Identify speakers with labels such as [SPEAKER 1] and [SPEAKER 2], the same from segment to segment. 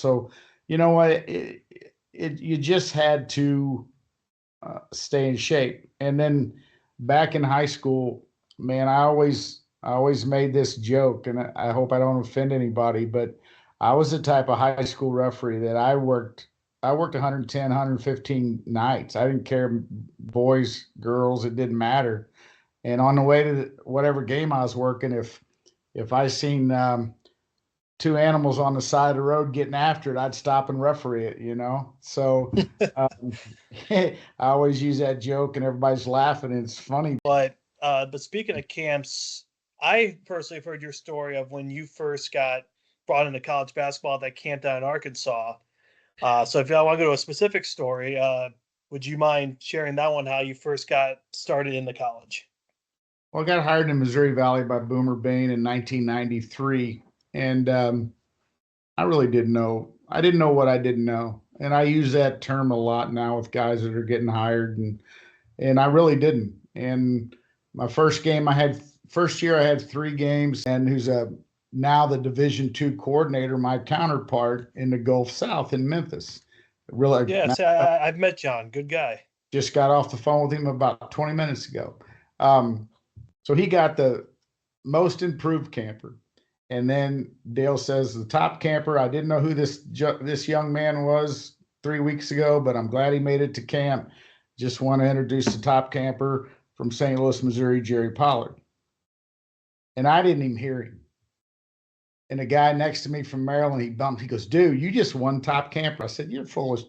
[SPEAKER 1] So, you know what, you just had to stay in shape. And then back in high school, man, I always made this joke, and I hope I don't offend anybody, but I was the type of high school referee that I worked 110, 115 nights. I didn't care, boys, girls, it didn't matter. And on the way to whatever game I was working, if I seen two animals on the side of the road getting after it, I'd stop and referee it, you know? So I always use that joke and everybody's laughing and it's funny.
[SPEAKER 2] But speaking of camps, I personally have heard your story of when you first got brought into college basketball at that camp down in Arkansas. So if y'all want to go to a specific story, would you mind sharing that one, how you first got started in the college?
[SPEAKER 1] Well, I got hired in Missouri Valley by Boomer Bain in 1993. And I really didn't know. I didn't know what I didn't know. And I use that term a lot now with guys that are getting hired. And I really didn't. And my first year I had 3 games, and who's now the Division II coordinator, my counterpart in the Gulf South in Memphis. Really,
[SPEAKER 2] Yeah, see, I've met John. Good guy.
[SPEAKER 1] just got off the phone with him about 20 minutes ago. So he got the most improved camper. And then Dale says, the top camper, I didn't know who this young man was 3 weeks ago, but I'm glad he made it to camp. Just want to introduce the top camper from St. Louis, Missouri, Gerry Pollard. And I didn't even hear him. And the guy next to me from Maryland, he goes, dude, you just won top camper. I said, you're full of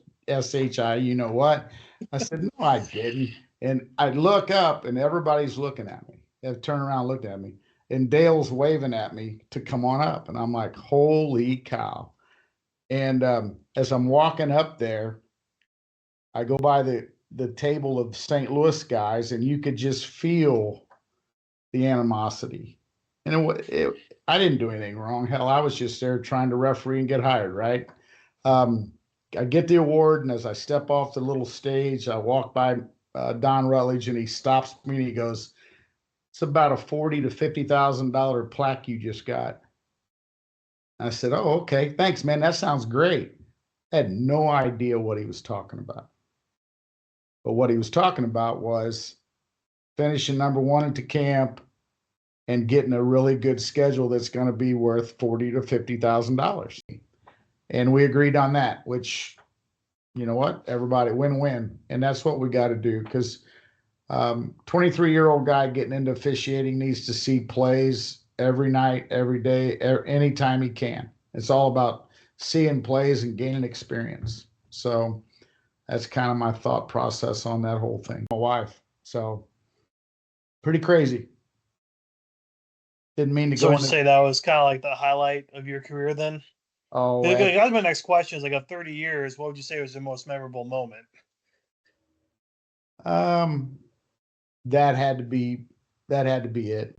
[SPEAKER 1] SHI, you know what? I said, no, I didn't. And I look up and everybody's looking at me. They turned around and looked at me. And Dale's waving at me to come on up. And I'm like, holy cow. And as I'm walking up there, I go by the table of St. Louis guys, and you could just feel the animosity. And I didn't do anything wrong. Hell, I was just there trying to referee and get hired, right? I get the award, and as I step off the little stage, I walk by Don Rutledge, and he stops me and he goes, it's about a $40,000 to $50,000 plaque you just got. I said, oh, okay, thanks, man. That sounds great. I had no idea what he was talking about. But what he was talking about was finishing number 1 at the camp and getting a really good schedule that's going to be worth $40,000 to $50,000. And we agreed on that, which, you know what, everybody win-win. And that's what we got to do, because 23-year-old guy getting into officiating needs to see plays every night, every day, anytime he can. It's all about seeing plays and gaining experience. So that's kind of my thought process on that whole thing. My wife. So pretty crazy. Didn't mean to
[SPEAKER 2] So
[SPEAKER 1] go
[SPEAKER 2] would you say that was kind of like the highlight of your career then?
[SPEAKER 1] Oh,
[SPEAKER 2] that was my next question. Is like, of 30 years, what would you say was the most memorable moment?
[SPEAKER 1] That had to be it.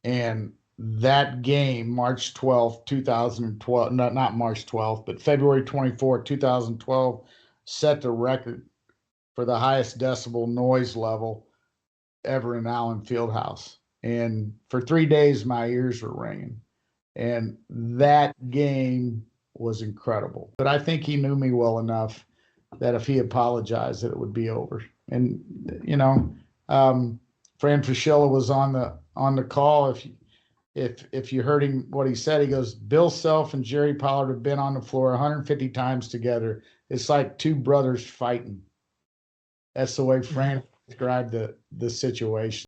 [SPEAKER 1] And that game, March 12th, 2012, not March 12th, but February 24th, 2012, set the record for the highest decibel noise level ever in Allen Fieldhouse. And for 3 days, my ears were ringing. And that game was incredible. But I think he knew me well enough that if he apologized, that it would be over. And, you know, Fran Fraschilla was on the call. If you heard him, what he said, he goes, Bill Self and Gerry Pollard have been on the floor 150 times together. It's like two brothers fighting. That's the way Fran described the situation.